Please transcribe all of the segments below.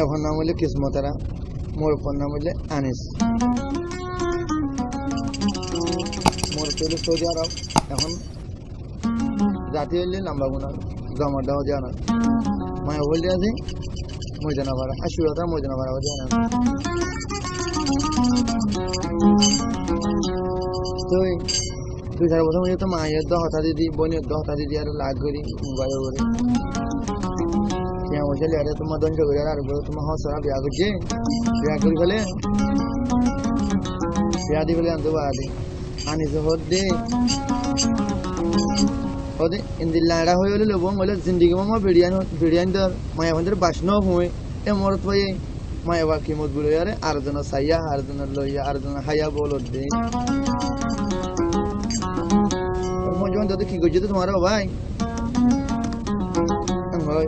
মায়ের নাম হইলে কিসমতারা, মোর নাম হইলে আনিস। মোর হইলে সৌদি আরব। এখন জাতি হইলে লম্বা গুণার জমা দেওয়া যায় না। মায়ের বলতে আছে ময়দানাপাড়া, আশুরাতা ময়দানাপাড়া যায় না। তুই 4 বছর মধ্যে তো মায়ের হতা দিদি, বোনের হতা দিদি আর লাগ করি মোবাইল করে বসে লেয়ারে তোমার দঞ্জ করে আর তোমার হসরা বিয়া করছে, বিয়া করি ফেলে বিয়া দি বলে আনতে বাড়ি আনিস হত দে হতে ইন্দির লাড়া হয়ে হলে লোবং হলে জিন্দিগি মা বিরিয়ানি দর মায়া ভান্ডার বাসন হুঁয়ে এ মরত পাই মায়া বা কিমত গুলো আরে আর জন সাইয়া আর জন লইয়া আর জন হাইয়া বল দে মজন দাদু কি করছে তোমার ভাই ভাই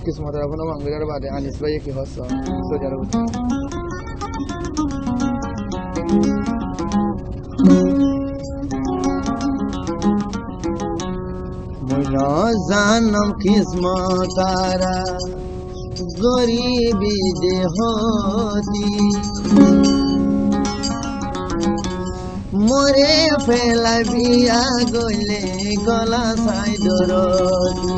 কিসমতের আপনার মাঙ্গলার বাদে আনিস ভাই কি হস সোজার মইনা জানম কিসমতারা গরিবি দেহতি মোরে ফেলাবিয়া গইলে গলা সাই দরদি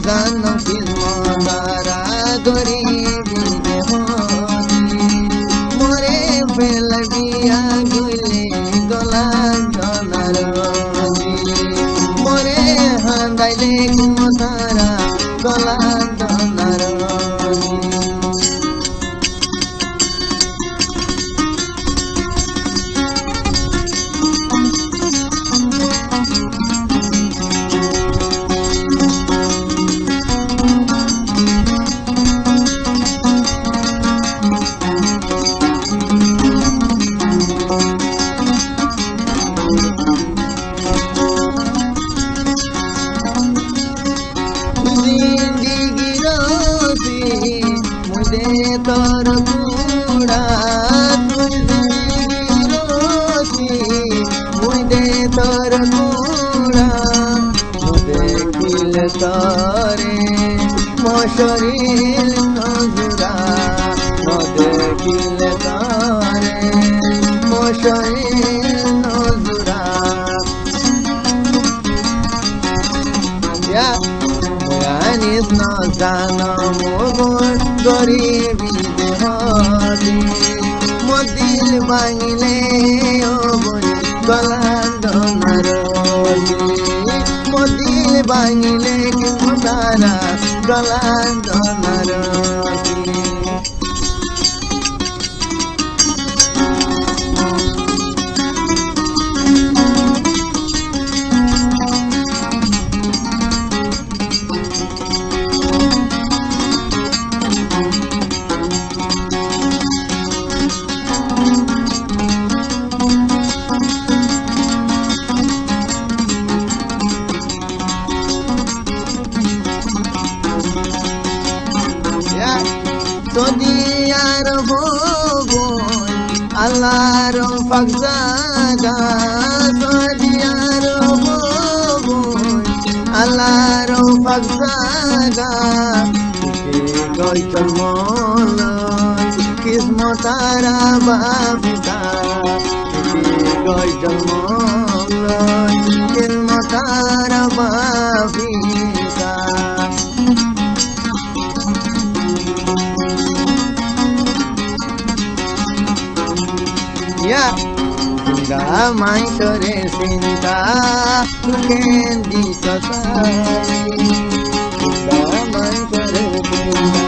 জানম কিসমতারা গরিবি দেহতি মোরে ফেলাবিয়া গইলে গলা দনারদি মোরে হান্দাইলে কিসমতারা গলা দনারদি তোর কুড়া তুই রোসি মুদে তোর কুড়া দেখিল তরে মশরিল নজরা দেখিল তরে মশরিল নজরা আনিস না জানম গরিবি দেহতি মদিল ভাঙিলে ও বলি গলা দনারদি মদিল ভাঙিলে কিসমতারা গলা দনারদি দুনিয়ার ভুবন আল্লাহর পাক জাগা দুনিয়ার ভুবন আল্লাহর পাক জাগা গইতল মন কিসমতারা বাবিতা গইতল মন কিসমতারা বাবিতা Damai tore cinta kendi satai Damai tore cinta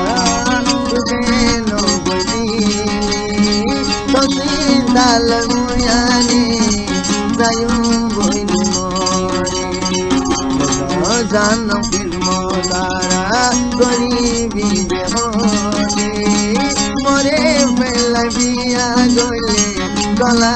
keno bodini to cinta lamuyani sayung boini mori janam kismotara goribi behoni more pelabiya gole gala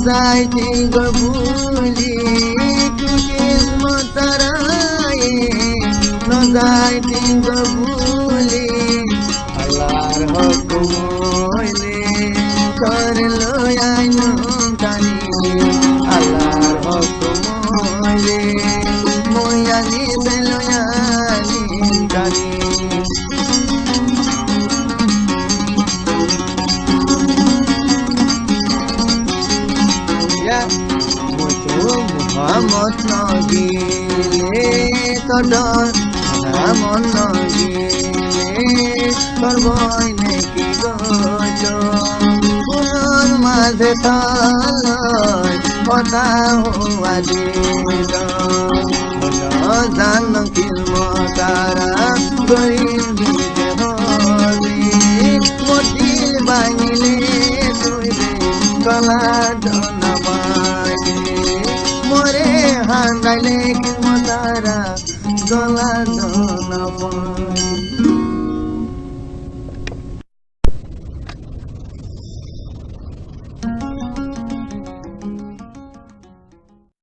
নজাই টিংগৰ বুলি কিসমতৰায়ে নজাই টিংগৰ বুলি আল্লাহৰ হুকুমলে করলৈ আইনুম টানি আল্লাহর হুকুমলে মই আনিছে লৈ আনিম টানি Muhammad nagile todor Muhammad nagile tor boy neki gojo punor maze taloi kotha hua dilo hono jan kilmo tara gorin bije hobi motil bangile tuibe kala donamai मोरे हांडाले की मोतारा गला दोना